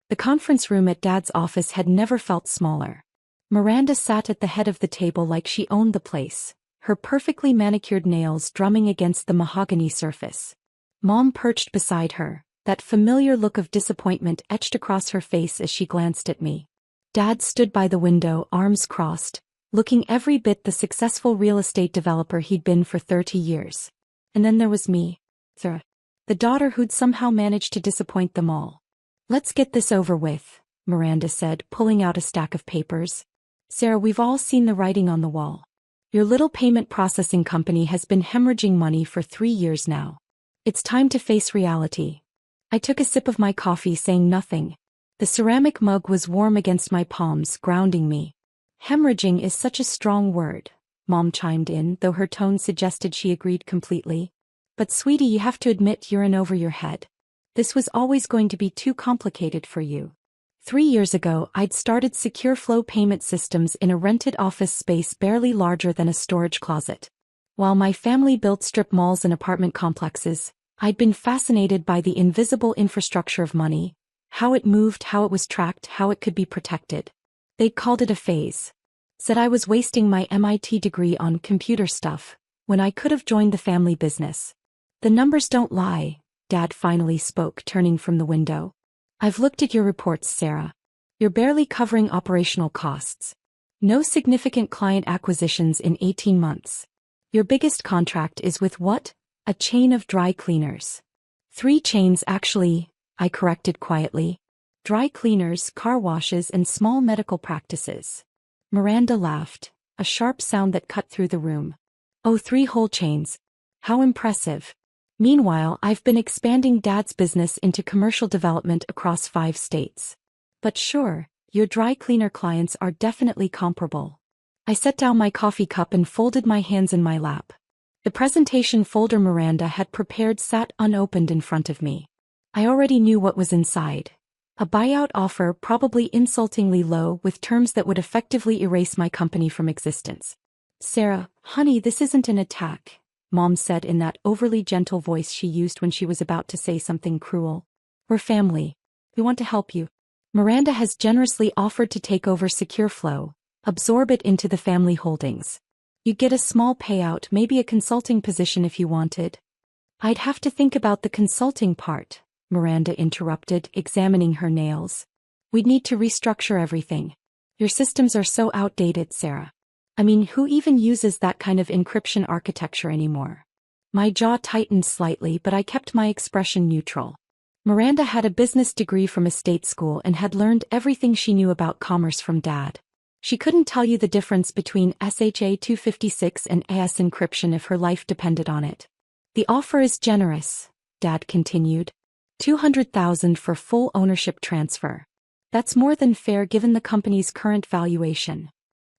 The conference room at Dad's office had never felt smaller. Miranda sat at the head of the table like she owned the place, her perfectly manicured nails drumming against the mahogany surface. Mom perched beside her, that familiar look of disappointment etched across her face as she glanced at me. Dad stood by the window, arms crossed, looking every bit the successful real estate developer he'd been for 30 years. And then there was me, the daughter who'd somehow managed to disappoint them all. "Let's get this over with," Miranda said, pulling out a stack of papers. "Sarah, we've all seen the writing on the wall. Your little payment processing company has been hemorrhaging money for 3 years now. It's time to face reality." I took a sip of my coffee, saying nothing. The ceramic mug was warm against my palms, grounding me. "Hemorrhaging is such a strong word," Mom chimed in, though her tone suggested she agreed completely. "But sweetie, you have to admit you're in over your head. This was always going to be too complicated for you. 3 years ago, I'd started secure flow payment systems in a rented office space barely larger than a storage closet. While my family built strip malls and apartment complexes, I'd been fascinated by the invisible infrastructure of money, how it moved, how it was tracked, how it could be protected. They'd called it a phase. Said I was wasting my MIT degree on computer stuff, when I could have joined the family business. The numbers don't lie," Dad finally spoke, turning from the window. "I've looked at your reports, Sarah. You're barely covering operational costs. No significant client acquisitions in 18 months. Your biggest contract is with what? A chain of dry cleaners. 3 chains actually," I corrected quietly. "Dry cleaners, car washes, and small medical practices." Miranda laughed, a sharp sound that cut through the room. "Oh, 3 whole chains. How impressive. Meanwhile, I've been expanding Dad's business into commercial development across 5 states. But sure, your dry cleaner clients are definitely comparable." I set down my coffee cup and folded my hands in my lap. The presentation folder Miranda had prepared sat unopened in front of me. I already knew what was inside. A buyout offer, probably insultingly low, with terms that would effectively erase my company from existence. "Sarah, honey, this isn't an attack," Mom said in that overly gentle voice she used when she was about to say something cruel. "We're family. We want to help you. Miranda has generously offered to take over Secure Flow, absorb it into the family holdings. You'd get a small payout, maybe a consulting position if you wanted." "I'd have to think about the consulting part," Miranda interrupted, examining her nails. "We'd need to restructure everything. Your systems are so outdated, Sarah. I mean, who even uses that kind of encryption architecture anymore?" My jaw tightened slightly, but I kept my expression neutral. Miranda had a business degree from a state school and had learned everything she knew about commerce from Dad. She couldn't tell you the difference between SHA-256 and AS encryption if her life depended on it. "The offer is generous," Dad continued. $200,000 for full ownership transfer. That's more than fair given the company's current valuation."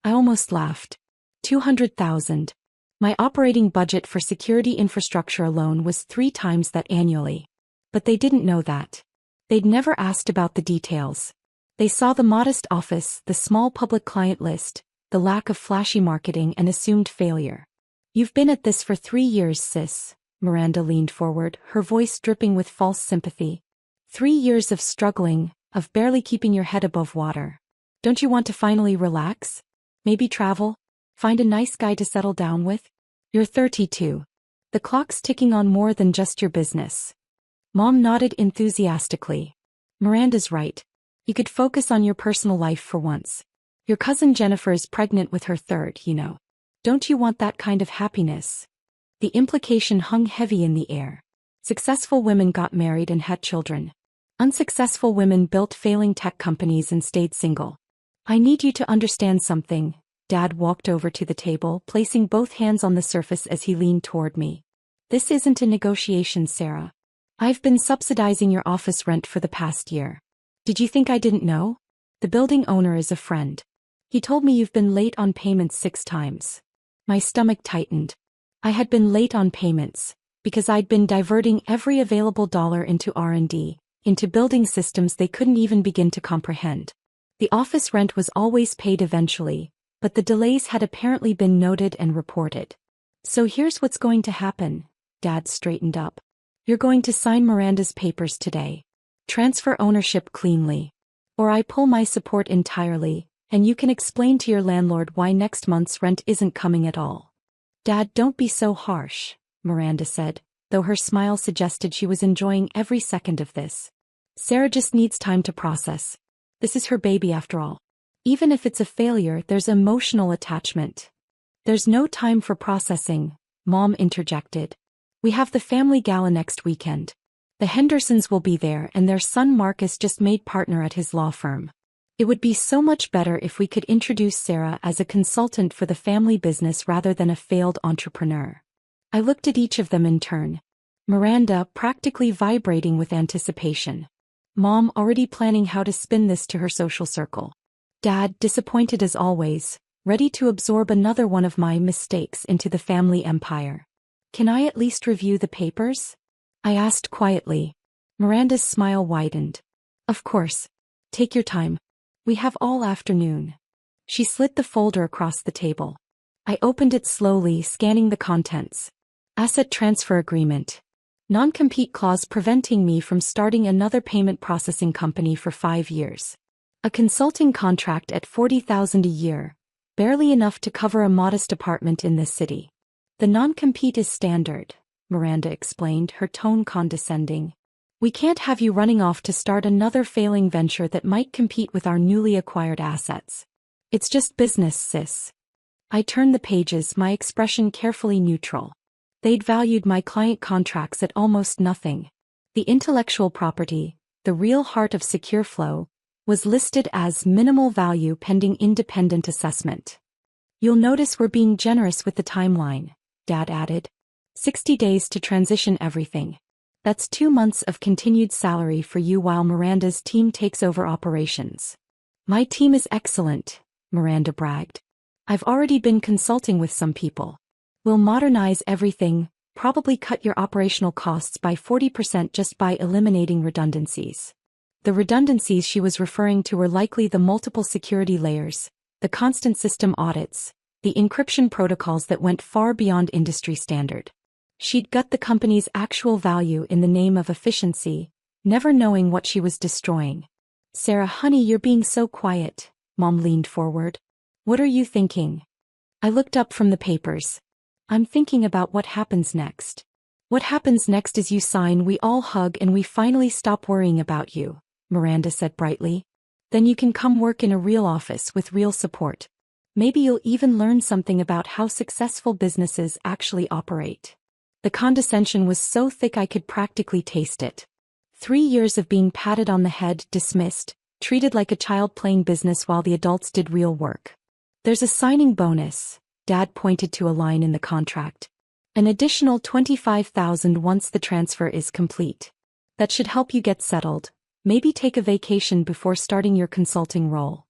I almost laughed. 200,000. My operating budget for security infrastructure alone was 3 times that annually. But they didn't know that. They'd never asked about the details. They saw the modest office, the small public client list, the lack of flashy marketing, and assumed failure. "You've been at this for 3 years, sis." Miranda leaned forward, her voice dripping with false sympathy. 3 years of struggling, of barely keeping your head above water. Don't you want to finally relax? Maybe travel? Find a nice guy to settle down with? You're 32. The clock's ticking on more than just your business. Mom nodded enthusiastically. "Miranda's right. You could focus on your personal life for once. Your cousin Jennifer is pregnant with her 3rd, you know. Don't you want that kind of happiness?" The implication hung heavy in the air. Successful women got married and had children. Unsuccessful women built failing tech companies and stayed single. "I need you to understand something." Dad walked over to the table, placing both hands on the surface as he leaned toward me. "This isn't a negotiation, Sarah. I've been subsidizing your office rent for the past year. Did you think I didn't know? The building owner is a friend. He told me you've been late on payments 6 times. My stomach tightened. I had been late on payments, because I'd been diverting every available dollar into R&D, into building systems they couldn't even begin to comprehend. The office rent was always paid eventually, but the delays had apparently been noted and reported. "So here's what's going to happen." Dad straightened up. "You're going to sign Miranda's papers today. Transfer ownership cleanly. Or I pull my support entirely, and you can explain to your landlord why next month's rent isn't coming at all. Dad, don't be so harsh, Miranda said, though her smile suggested she was enjoying every second of this. Sarah just needs time to process. This is her baby after all. Even if it's a failure, there's emotional attachment. There's no time for processing, Mom interjected. We have the family gala next weekend. The Hendersons will be there and their son Marcus just made partner at his law firm. It would be so much better if we could introduce Sarah as a consultant for the family business rather than a failed entrepreneur. I looked at each of them in turn. Miranda practically vibrating with anticipation. Mom already planning how to spin this to her social circle. Dad disappointed as always, ready to absorb another one of my mistakes into the family empire. Can I at least review the papers? I asked quietly. Miranda's smile widened. Of course. Take your time. We have all afternoon. She slid the folder across the table. I opened it slowly, scanning the contents. Asset transfer agreement. Non-compete clause preventing me from starting another payment processing company for 5 years. A consulting contract at $40,000 a year, barely enough to cover a modest apartment in this city. The non-compete is standard, Miranda explained, her tone condescending. We can't have you running off to start another failing venture that might compete with our newly acquired assets. It's just business, sis. I turned the pages, my expression carefully neutral. They'd valued my client contracts at almost nothing. The intellectual property, the real heart of Secure Flow, was listed as minimal value pending independent assessment. You'll notice we're being generous with the timeline, Dad added. 60 days to transition everything. That's 2 months of continued salary for you while Miranda's team takes over operations. My team is excellent, Miranda bragged. I've already been consulting with some people. We'll modernize everything, probably cut your operational costs by 40% just by eliminating redundancies. The redundancies she was referring to were likely the multiple security layers, the constant system audits, the encryption protocols that went far beyond industry standard. She'd gut the company's actual value in the name of efficiency, never knowing what she was destroying. Sarah, honey, you're being so quiet, Mom leaned forward. What are you thinking? I looked up from the papers. I'm thinking about what happens next. What happens next is you sign, we all hug, and we finally stop worrying about you, Miranda said brightly. Then you can come work in a real office with real support. Maybe you'll even learn something about how successful businesses actually operate. The condescension was so thick I could practically taste it. 3 years of being patted on the head, dismissed, treated like a child playing business while the adults did real work. There's a signing bonus, Dad pointed to a line in the contract. An additional $25,000 once the transfer is complete. That should help you get settled, maybe take a vacation before starting your consulting role.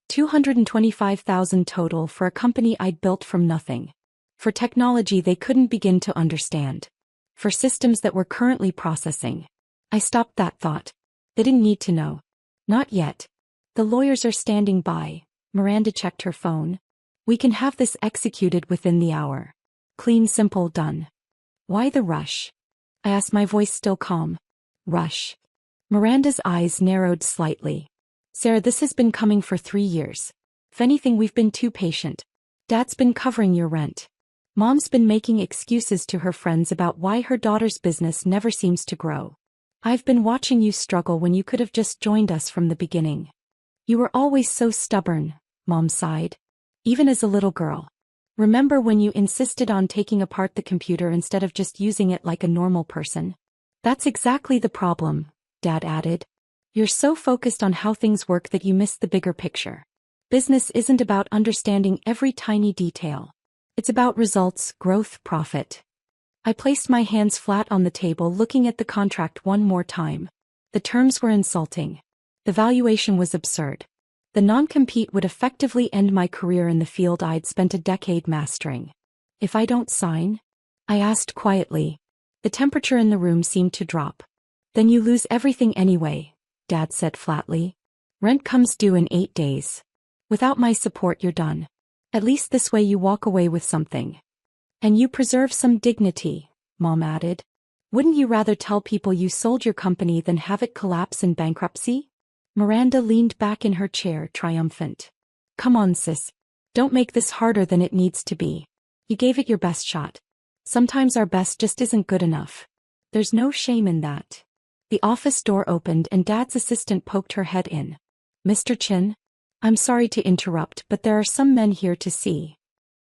$225,000 total for a company I'd built from nothing. For technology they couldn't begin to understand. For systems that were currently processing. I stopped that thought. They didn't need to know. Not yet. The lawyers are standing by. Miranda checked her phone. We can have this executed within the hour. Clean, simple, done. Why the rush? I asked, my voice still calm. Rush. Miranda's eyes narrowed slightly. Sarah, this has been coming for 3 years. If anything, we've been too patient. Dad's been covering your rent. Mom's been making excuses to her friends about why her daughter's business never seems to grow. I've been watching you struggle when you could have just joined us from the beginning. You were always so stubborn, Mom sighed. Even as a little girl. Remember when you insisted on taking apart the computer instead of just using it like a normal person? That's exactly the problem, Dad added. You're so focused on how things work that you miss the bigger picture. Business isn't about understanding every tiny detail. It's about results, growth, profit. I placed my hands flat on the table, looking at the contract one more time. The terms were insulting. The valuation was absurd. The non-compete would effectively end my career in the field I'd spent a decade mastering. If I don't sign? I asked quietly. The temperature in the room seemed to drop. Then you lose everything anyway, Dad said flatly. Rent comes due in 8 days. Without my support, you're done. At least this way you walk away with something. And you preserve some dignity, Mom added. Wouldn't you rather tell people you sold your company than have it collapse in bankruptcy? Miranda leaned back in her chair, triumphant. Come on, sis. Don't make this harder than it needs to be. You gave it your best shot. Sometimes our best just isn't good enough. There's no shame in that. The office door opened and Dad's assistant poked her head in. Mr. Chin? I'm sorry to interrupt, but there are some men here to see.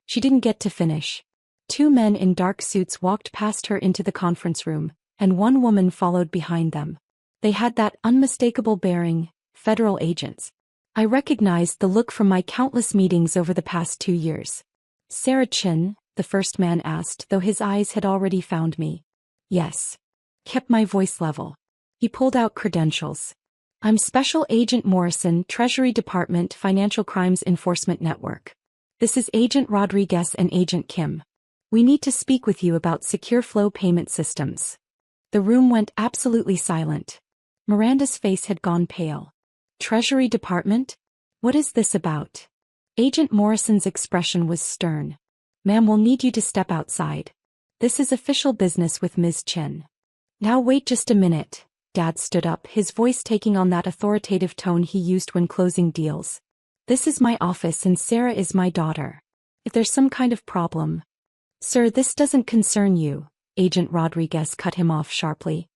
She didn't get to finish. Two men in dark suits walked past her into the conference room, and one woman followed behind them. They had that unmistakable bearing, federal agents. I recognized the look from my countless meetings over the past 2 years. Sarah Chin, the first man asked, though his eyes had already found me. Yes. Kept my voice level. He pulled out credentials. I'm Special Agent Morrison, Treasury Department, Financial Crimes Enforcement Network. This is Agent Rodriguez and Agent Kim. We need to speak with you about secure flow payment systems. The room went absolutely silent. Miranda's face had gone pale. Treasury Department? What is this about? Agent Morrison's expression was stern. Ma'am, we'll need you to step outside. This is official business with Ms. Chin. Now wait just a minute. Dad stood up, his voice taking on that authoritative tone he used when closing deals. This is my office and Sarah is my daughter. If there's some kind of problem... Sir, this doesn't concern you, Agent Rodriguez cut him off sharply.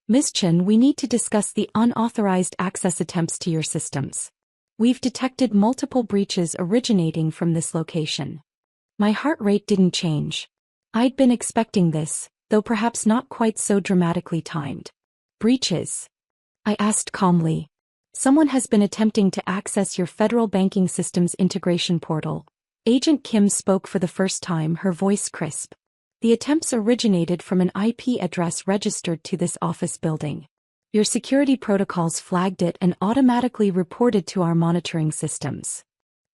Ms. Chin, we need to discuss the unauthorized access attempts to your systems. We've detected multiple breaches originating from this location. My heart rate didn't change. I'd been expecting this, though perhaps not quite so dramatically timed. Breaches? I asked calmly. Someone has been attempting to access your federal banking systems integration portal. Agent Kim spoke for the first time, her voice crisp. The attempts originated from an IP address registered to this office building. Your security protocols flagged it and automatically reported to our monitoring systems.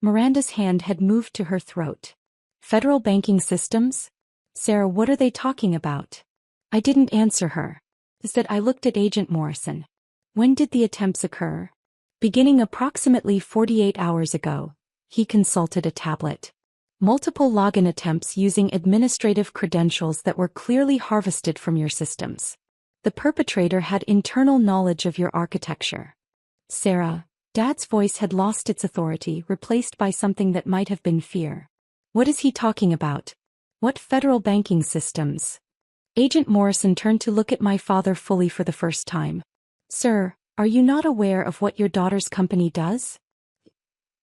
Miranda's hand had moved to her throat. Federal banking systems? Sarah, what are they talking about? I didn't answer her. Instead, I looked at Agent Morrison. When did the attempts occur? Beginning approximately 48 hours ago. He consulted a tablet. Multiple login attempts using administrative credentials that were clearly harvested from your systems. The perpetrator had internal knowledge of your architecture. Sarah, Dad's voice had lost its authority, replaced by something that might have been fear. What is he talking about? What federal banking systems? Agent Morrison turned to look at my father fully for the first time. Sir, are you not aware of what your daughter's company does?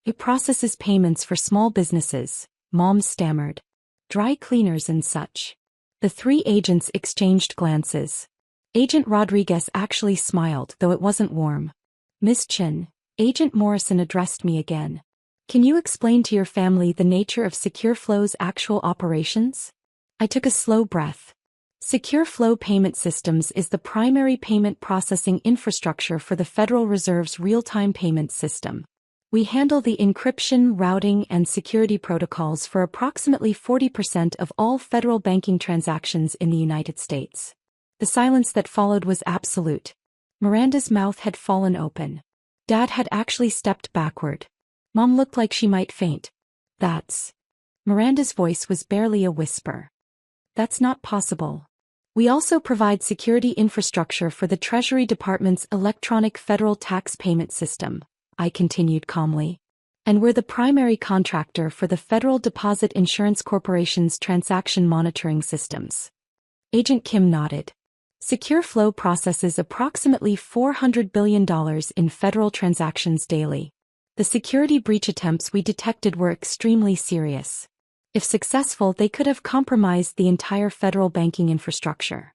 It processes payments for small businesses, Mom stammered. Dry cleaners and such. The three agents exchanged glances. Agent Rodriguez actually smiled, though it wasn't warm. Miss Chin, Agent Morrison addressed me again. Can you explain to your family the nature of Secure Flow's actual operations? I took a slow breath. Secure Flow Payment Systems is the primary payment processing infrastructure for the Federal Reserve's real-time payment system. We handle the encryption, routing, and security protocols for approximately 40% of all federal banking transactions in the United States. The silence that followed was absolute. Miranda's mouth had fallen open. Dad had actually stepped backward. Mom looked like she might faint. That's... Miranda's voice was barely a whisper. That's not possible. We also provide security infrastructure for the Treasury Department's electronic federal tax payment system, I continued calmly. And we're the primary contractor for the Federal Deposit Insurance Corporation's transaction monitoring systems. Agent Kim nodded. Secure Flow processes approximately $400 billion in federal transactions daily. The security breach attempts we detected were extremely serious. If successful, they could have compromised the entire federal banking infrastructure.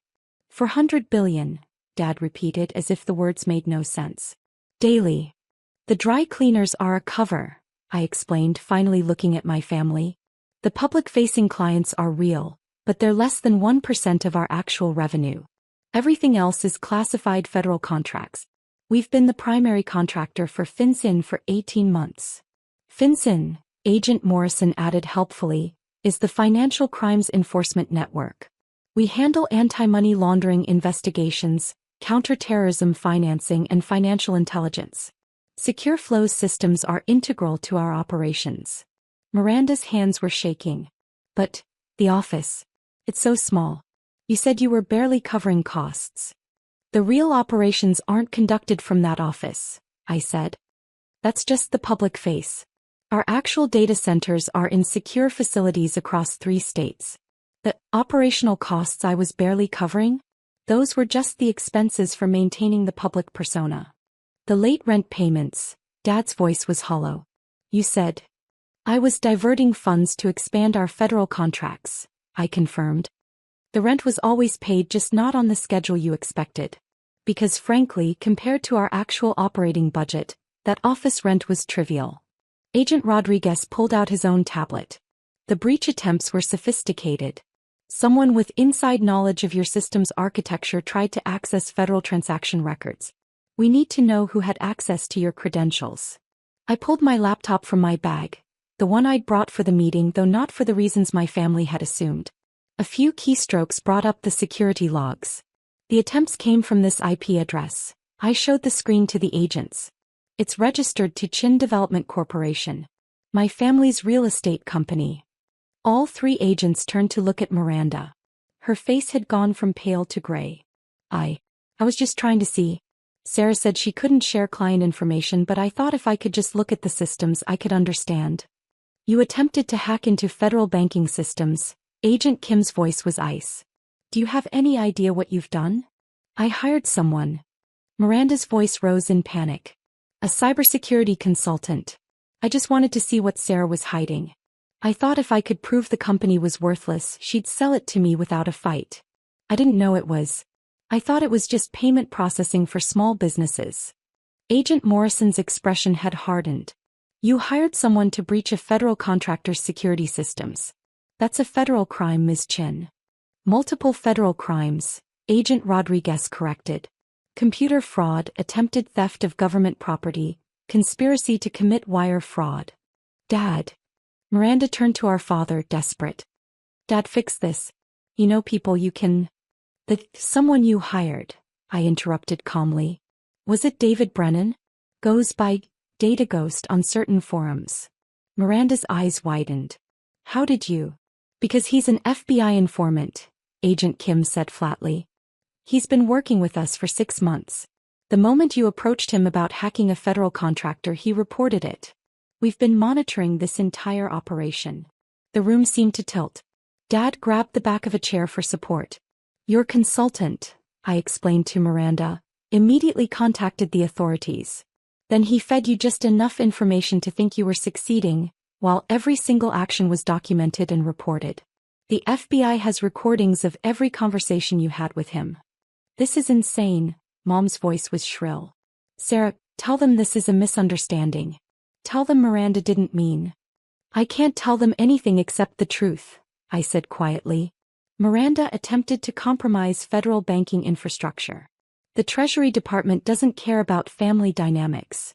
$400 billion, Dad repeated as if the words made no sense. Daily. The dry cleaners are a cover, I explained, finally looking at my family. The public-facing clients are real, but they're less than 1% of our actual revenue. Everything else is classified federal contracts. We've been the primary contractor for FinCEN for 18 months. FinCEN, Agent Morrison added helpfully, is the Financial Crimes Enforcement Network. We handle anti-money laundering investigations, counter-terrorism financing, and financial intelligence. Secure Flow's systems are integral to our operations. Miranda's hands were shaking. But, the office. It's so small. You said you were barely covering costs. The real operations aren't conducted from that office, I said. That's just the public face. Our actual data centers are in secure facilities across 3 states. The operational costs I was barely covering? Those were just the expenses for maintaining the public persona. The late rent payments, Dad's voice was hollow. You said. I was diverting funds to expand our federal contracts, I confirmed. The rent was always paid, just not on the schedule you expected. Because frankly, compared to our actual operating budget, that office rent was trivial. Agent Rodriguez pulled out his own tablet. The breach attempts were sophisticated. Someone with inside knowledge of your system's architecture tried to access federal transaction records. We need to know who had access to your credentials. I pulled my laptop from my bag, the one I'd brought for the meeting, though not for the reasons my family had assumed. A few keystrokes brought up the security logs. The attempts came from this IP address. I showed the screen to the agents. It's registered to Chin Development Corporation, my family's real estate company. All 3 agents turned to look at Miranda. Her face had gone from pale to gray. I was just trying to see. Sarah said she couldn't share client information, but I thought if I could just look at the systems I could understand. You attempted to hack into federal banking systems. Agent Kim's voice was ice. Do you have any idea what you've done? I hired someone. Miranda's voice rose in panic. A cybersecurity consultant. I just wanted to see what Sarah was hiding. I thought if I could prove the company was worthless, she'd sell it to me without a fight. I didn't know it was. I thought it was just payment processing for small businesses. Agent Morrison's expression had hardened. You hired someone to breach a federal contractor's security systems. That's a federal crime, Ms. Chin. Multiple federal crimes, Agent Rodriguez corrected. Computer fraud, attempted theft of government property, conspiracy to commit wire fraud. Dad. Miranda turned to our father, desperate. Dad, fix this. You know people you can... Someone you hired, I interrupted calmly. Was it David Brennan? Goes by Data Ghost on certain forums. Miranda's eyes widened. How did you? Because he's an FBI informant, Agent Kim said flatly. He's been working with us for 6 months. The moment you approached him about hacking a federal contractor, he reported it. We've been monitoring this entire operation. The room seemed to tilt. Dad grabbed the back of a chair for support. Your consultant, I explained to Miranda, immediately contacted the authorities. Then he fed you just enough information to think you were succeeding, while every single action was documented and reported. The FBI has recordings of every conversation you had with him. This is insane, Mom's voice was shrill. Sarah, tell them this is a misunderstanding. Tell them Miranda didn't mean. I can't tell them anything except the truth, I said quietly. Miranda attempted to compromise federal banking infrastructure. The Treasury Department doesn't care about family dynamics.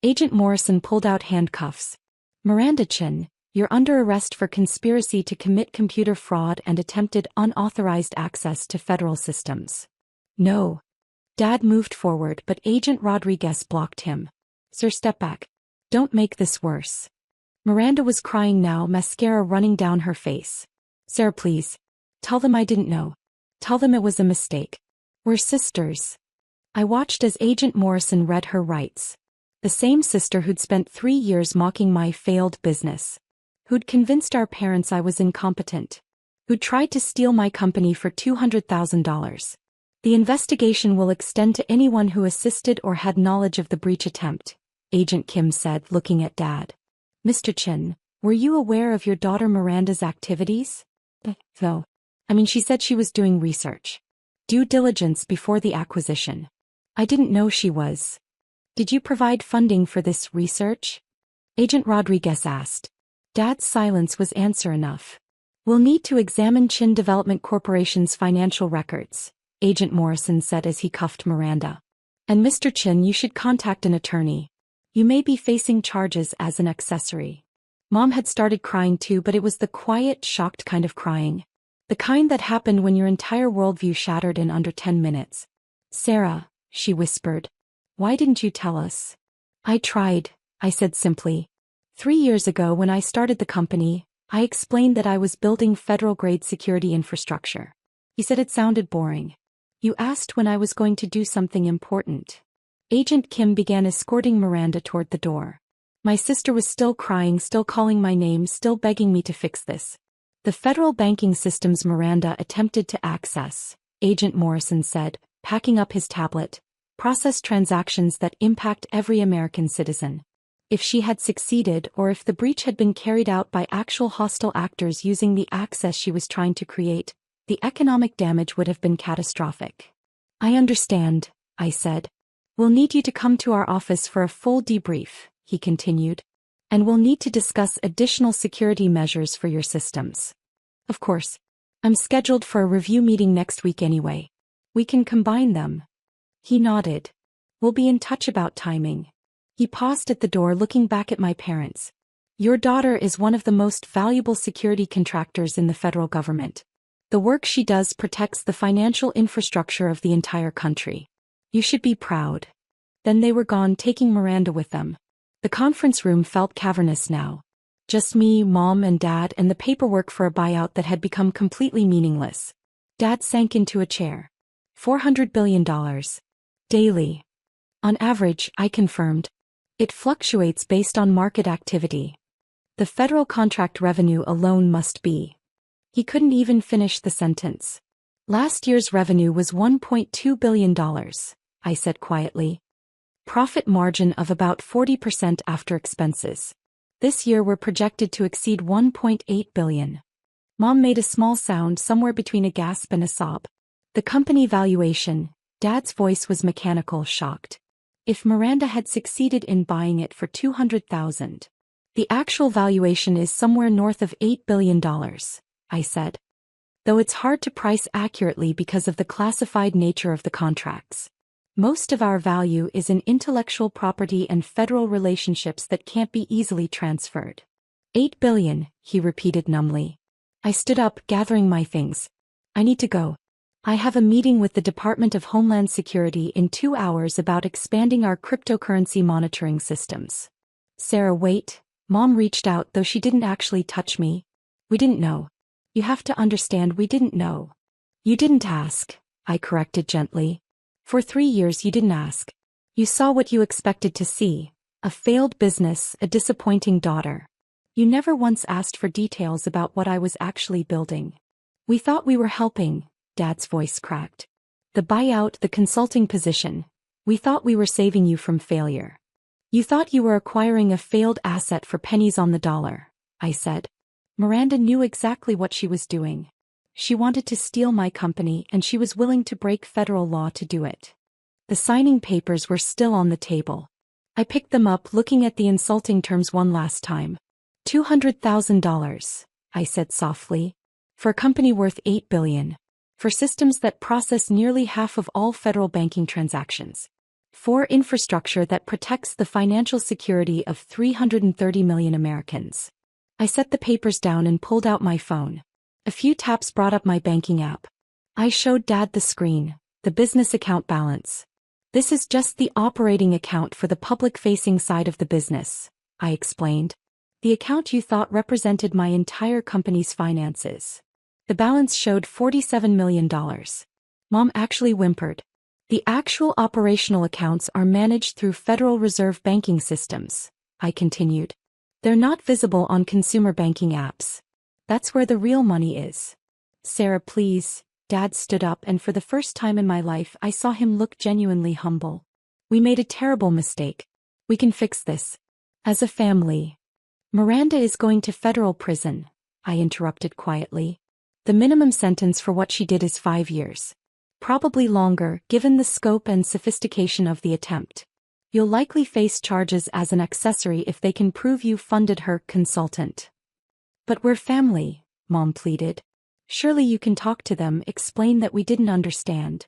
Agent Morrison pulled out handcuffs. Miranda Chin, you're under arrest for conspiracy to commit computer fraud and attempted unauthorized access to federal systems. No. Dad moved forward, but Agent Rodriguez blocked him. Sir, step back. Don't make this worse. Miranda was crying now, mascara running down her face. Sarah, please. Tell them I didn't know. Tell them it was a mistake. We're sisters. I watched as Agent Morrison read her rights. The same sister who'd spent 3 years mocking my failed business. Who'd convinced our parents I was incompetent. Who'd tried to steal my company for $200,000. The investigation will extend to anyone who assisted or had knowledge of the breach attempt, Agent Kim said, looking at Dad. Mr. Chin, were you aware of your daughter Miranda's activities? No. She said she was doing research. Due diligence before the acquisition. I didn't know she was. Did you provide funding for this research? Agent Rodriguez asked. Dad's silence was answer enough. We'll need to examine Chin Development Corporation's financial records, Agent Morrison said as he cuffed Miranda. And Mr. Chin, you should contact an attorney. You may be facing charges as an accessory. Mom had started crying too, but it was the quiet, shocked kind of crying. The kind that happened when your entire worldview shattered in under 10 minutes. Sarah, she whispered. Why didn't you tell us? I tried, I said simply. 3 years ago when I started the company, I explained that I was building federal-grade security infrastructure. You said it sounded boring. You asked when I was going to do something important. Agent Kim began escorting Miranda toward the door. My sister was still crying, still calling my name, still begging me to fix this. The federal banking systems Miranda attempted to access, Agent Morrison said, packing up his tablet, process transactions that impact every American citizen. If she had succeeded or if the breach had been carried out by actual hostile actors using the access she was trying to create, the economic damage would have been catastrophic. I understand, I said. We'll need you to come to our office for a full debrief, he continued. And we'll need to discuss additional security measures for your systems. Of course. I'm scheduled for a review meeting next week anyway. We can combine them. He nodded. We'll be in touch about timing. He paused at the door, looking back at my parents. Your daughter is one of the most valuable security contractors in the federal government. The work she does protects the financial infrastructure of the entire country. You should be proud. Then they were gone, taking Miranda with them. The conference room felt cavernous now. Just me, Mom, and Dad, and the paperwork for a buyout that had become completely meaningless. Dad sank into a chair. $400 billion. Daily. On average, I confirmed. It fluctuates based on market activity. The federal contract revenue alone must be. He couldn't even finish the sentence. Last year's revenue was $1.2 billion, I said quietly. Profit margin of about 40% after expenses. This year we're projected to exceed $1.8 billion. Mom made a small sound somewhere between a gasp and a sob. The company valuation, Dad's voice was mechanical, shocked. If Miranda had succeeded in buying it for $200,000. The actual valuation is somewhere north of $8 billion, I said. Though it's hard to price accurately because of the classified nature of the contracts. Most of our value is in intellectual property and federal relationships that can't be easily transferred. $8 billion, he repeated numbly. I stood up, gathering my things. I need to go. I have a meeting with the Department of Homeland Security in 2 hours about expanding our cryptocurrency monitoring systems. Sarah, wait. Mom reached out, though she didn't actually touch me. We didn't know. You have to understand, we didn't know. You didn't ask, I corrected gently. For 3 years you didn't ask. You saw what you expected to see. A failed business, a disappointing daughter. You never once asked for details about what I was actually building. We thought we were helping. Dad's voice cracked. The buyout, the consulting position. We thought we were saving you from failure. You thought you were acquiring a failed asset for pennies on the dollar, I said. Miranda knew exactly what she was doing. She wanted to steal my company and she was willing to break federal law to do it. The signing papers were still on the table. I picked them up, looking at the insulting terms one last time. $200,000, I said softly. For a company worth $8 billion. For systems that process nearly half of all federal banking transactions. For infrastructure that protects the financial security of 330 million Americans. I set the papers down and pulled out my phone. A few taps brought up my banking app. I showed Dad the screen, the business account balance. This is just the operating account for the public-facing side of the business, I explained. The account you thought represented my entire company's finances. The balance showed $47 million. Mom actually whimpered. The actual operational accounts are managed through Federal Reserve banking systems, I continued. They're not visible on consumer banking apps. That's where the real money is. Sarah, please. Dad stood up, and for the first time in my life I saw him look genuinely humble. We made a terrible mistake. We can fix this. As a family. Miranda is going to federal prison, I interrupted quietly. The minimum sentence for what she did is 5 years. Probably longer, given the scope and sophistication of the attempt. You'll likely face charges as an accessory if they can prove you funded her consultant. But we're family, Mom pleaded. Surely you can talk to them, explain that we didn't understand.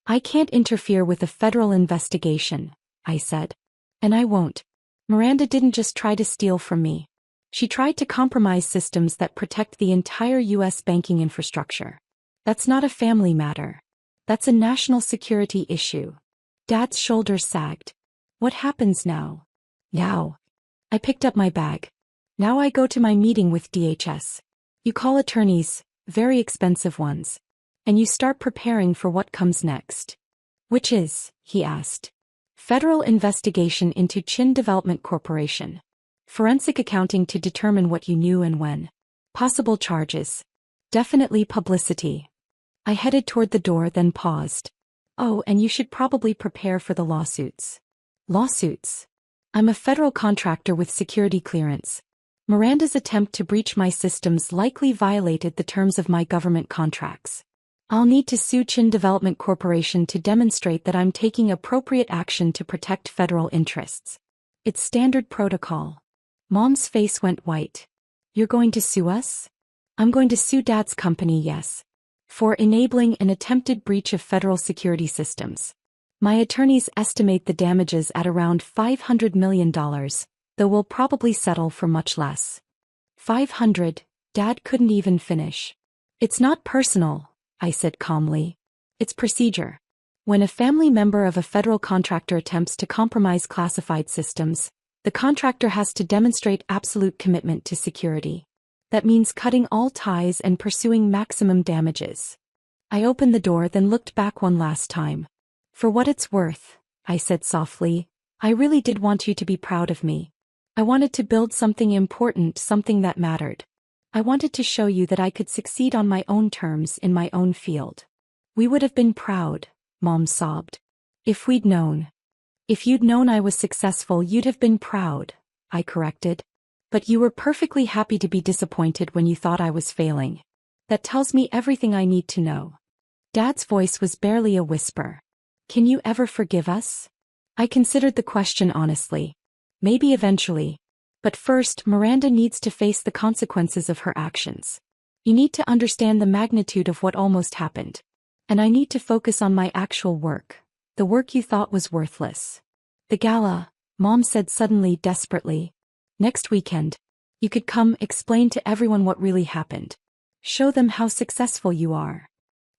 I can't interfere with a federal investigation, I said. And I won't. Miranda didn't just try to steal from me. She tried to compromise systems that protect the entire U.S. banking infrastructure. That's not a family matter. That's a national security issue. Dad's shoulders sagged. What happens now? Now. I picked up my bag. Now I go to my meeting with DHS. You call attorneys, very expensive ones. And you start preparing for what comes next. Which is, he asked. Federal investigation into Chin Development Corporation. Forensic accounting to determine what you knew and when. Possible charges. Definitely publicity. I headed toward the door then paused. Oh, and you should probably prepare for the lawsuits. Lawsuits? I'm a federal contractor with security clearance. Miranda's attempt to breach my systems likely violated the terms of my government contracts. I'll need to sue Chin Development Corporation to demonstrate that I'm taking appropriate action to protect federal interests. It's standard protocol. Mom's face went white. You're going to sue us? I'm going to sue Dad's company, yes. For enabling an attempted breach of federal security systems. My attorneys estimate the damages at around $500 million, though we'll probably settle for much less. 500, Dad couldn't even finish. It's not personal, I said calmly. It's procedure. When a family member of a federal contractor attempts to compromise classified systems, the contractor has to demonstrate absolute commitment to security. That means cutting all ties and pursuing maximum damages. I opened the door then looked back one last time. For what it's worth, I said softly, I really did want you to be proud of me. I wanted to build something important, something that mattered. I wanted to show you that I could succeed on my own terms in my own field. We would have been proud, Mom sobbed. If we'd known. If you'd known I was successful, you'd have been proud, I corrected. But you were perfectly happy to be disappointed when you thought I was failing. That tells me everything I need to know. Dad's voice was barely a whisper. Can you ever forgive us? I considered the question honestly. Maybe eventually. But first, Miranda needs to face the consequences of her actions. You need to understand the magnitude of what almost happened. And I need to focus on my actual work, the work you thought was worthless. The gala, Mom said suddenly, desperately. Next weekend. You could come, explain to everyone what really happened. Show them how successful you are.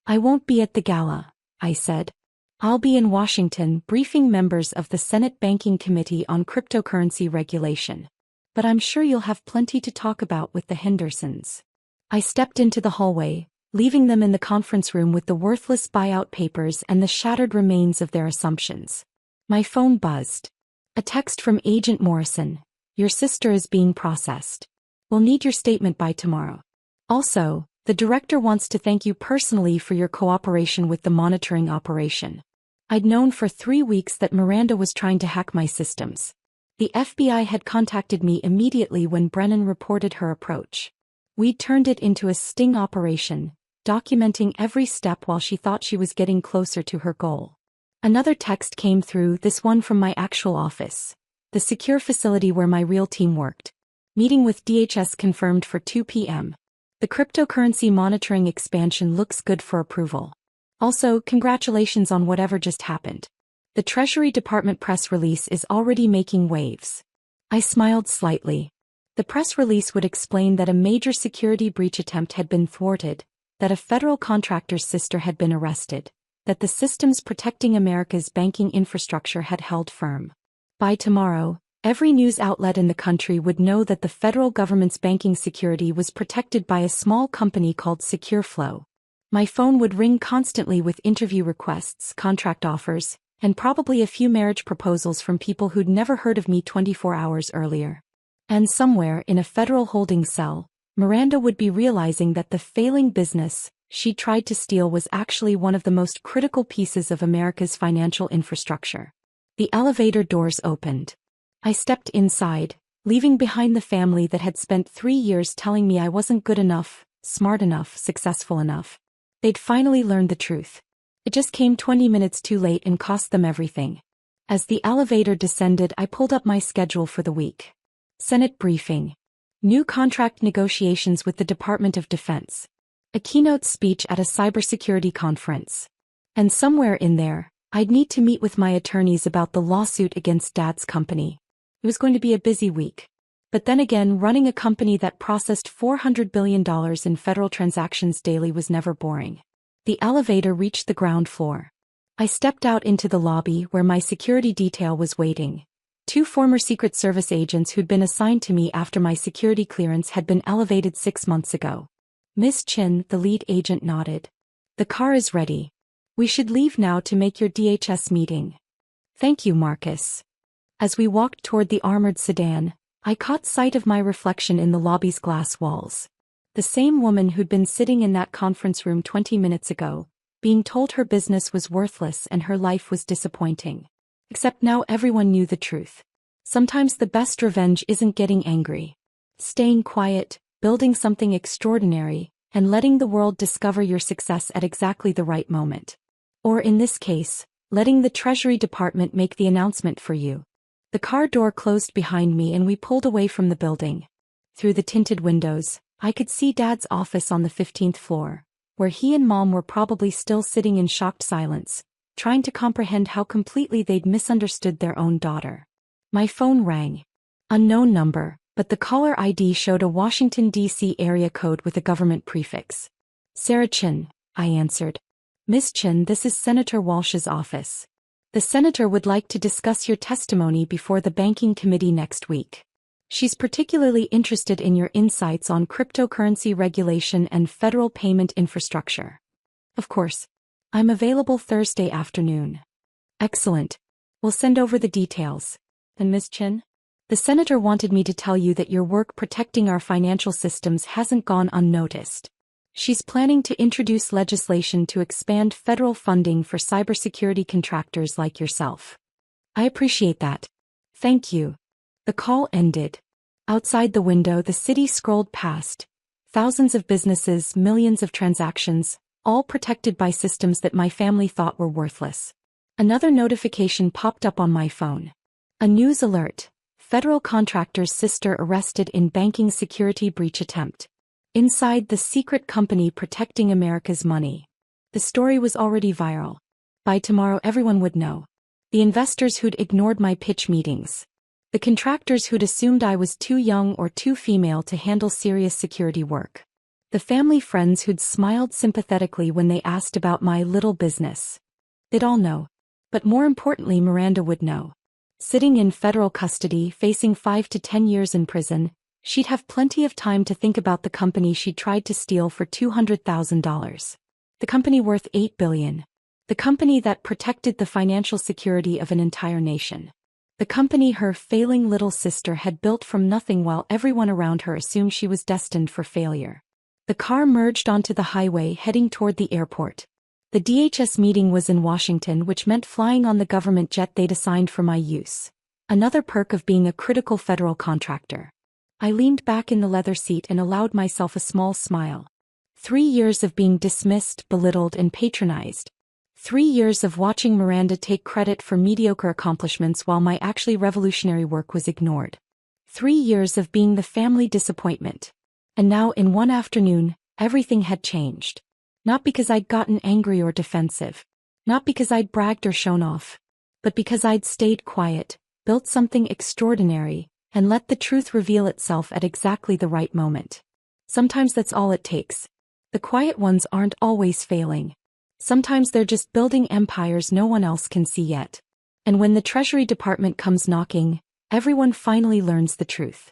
I won't be at the gala, I said. I'll be in Washington briefing members of the Senate Banking Committee on cryptocurrency regulation. But I'm sure you'll have plenty to talk about with the Hendersons. I stepped into the hallway, leaving them in the conference room with the worthless buyout papers and the shattered remains of their assumptions. My phone buzzed. A text from Agent Morrison. Your sister is being processed. We'll need your statement by tomorrow. Also, the director wants to thank you personally for your cooperation with the monitoring operation. I'd known for 3 weeks that Miranda was trying to hack my systems. The FBI had contacted me immediately when Brennan reported her approach. We'd turned it into a sting operation, documenting every step while she thought she was getting closer to her goal. Another text came through, this one from my actual office. The secure facility where my real team worked. Meeting with DHS confirmed for 2 p.m. The cryptocurrency monitoring expansion looks good for approval. Also, congratulations on whatever just happened. The Treasury Department press release is already making waves. I smiled slightly. The press release would explain that a major security breach attempt had been thwarted, that a federal contractor's sister had been arrested, that the systems protecting America's banking infrastructure had held firm. By tomorrow, every news outlet in the country would know that the federal government's banking security was protected by a small company called SecureFlow. My phone would ring constantly with interview requests, contract offers, and probably a few marriage proposals from people who'd never heard of me 24 hours earlier. And somewhere in a federal holding cell, Miranda would be realizing that the failing business she tried to steal was actually one of the most critical pieces of America's financial infrastructure. The elevator doors opened. I stepped inside, leaving behind the family that had spent 3 years telling me I wasn't good enough, smart enough, successful enough. They'd finally learned the truth. It just came 20 minutes too late and cost them everything. As the elevator descended, I pulled up my schedule for the week. Senate briefing. New contract negotiations with the Department of Defense. A keynote speech at a cybersecurity conference. And somewhere in there, I'd need to meet with my attorneys about the lawsuit against Dad's company. It was going to be a busy week. But then again, running a company that processed $400 billion in federal transactions daily was never boring. The elevator reached the ground floor. I stepped out into the lobby where my security detail was waiting. 2 former Secret Service agents who'd been assigned to me after my security clearance had been elevated 6 months ago. Miss Chin, the lead agent, nodded. The car is ready. We should leave now to make your DHS meeting. Thank you, Marcus. As we walked toward the armored sedan, I caught sight of my reflection in the lobby's glass walls. The same woman who'd been sitting in that conference room 20 minutes ago, being told her business was worthless and her life was disappointing. Except now everyone knew the truth. Sometimes the best revenge isn't getting angry. Staying quiet, building something extraordinary, and letting the world discover your success at exactly the right moment. Or in this case, letting the Treasury Department make the announcement for you. The car door closed behind me and we pulled away from the building. Through the tinted windows, I could see Dad's office on the 15th floor, where he and Mom were probably still sitting in shocked silence, trying to comprehend how completely they'd misunderstood their own daughter. My phone rang. Unknown number, but the caller ID showed a Washington, D.C. area code with a government prefix. Sarah Chin, I answered. Miss Chin, this is Senator Walsh's office. The senator would like to discuss your testimony before the banking committee next week. She's particularly interested in your insights on cryptocurrency regulation and federal payment infrastructure. Of course. I'm available Thursday afternoon. Excellent. We'll send over the details. And Ms. Chin? The senator wanted me to tell you that your work protecting our financial systems hasn't gone unnoticed. She's planning to introduce legislation to expand federal funding for cybersecurity contractors like yourself. I appreciate that. Thank you. The call ended. Outside the window, the city scrolled past. Thousands of businesses, millions of transactions, all protected by systems that my family thought were worthless. Another notification popped up on my phone. A news alert. Federal contractor's sister arrested in banking security breach attempt. Inside the secret company protecting America's money. The story was already viral. By tomorrow everyone would know. The investors who'd ignored my pitch meetings. The contractors who'd assumed I was too young or too female to handle serious security work. The family friends who'd smiled sympathetically when they asked about my little business. They'd all know. But more importantly, Miranda would know. Sitting in federal custody, facing 5 to 10 years in prison, she'd have plenty of time to think about the company she tried to steal for $200,000. The company worth $8 billion. The company that protected the financial security of an entire nation. The company her failing little sister had built from nothing while everyone around her assumed she was destined for failure. The car merged onto the highway heading toward the airport. The DHS meeting was in Washington, which meant flying on the government jet they'd assigned for my use. Another perk of being a critical federal contractor. I leaned back in the leather seat and allowed myself a small smile. 3 years of being dismissed, belittled, and patronized. 3 years of watching Miranda take credit for mediocre accomplishments while my actually revolutionary work was ignored. 3 years of being the family disappointment. And now, in one afternoon, everything had changed. Not because I'd gotten angry or defensive. Not because I'd bragged or shown off. But because I'd stayed quiet, built something extraordinary, and let the truth reveal itself at exactly the right moment. Sometimes that's all it takes. The quiet ones aren't always failing. Sometimes they're just building empires no one else can see yet. And when the Treasury Department comes knocking, everyone finally learns the truth.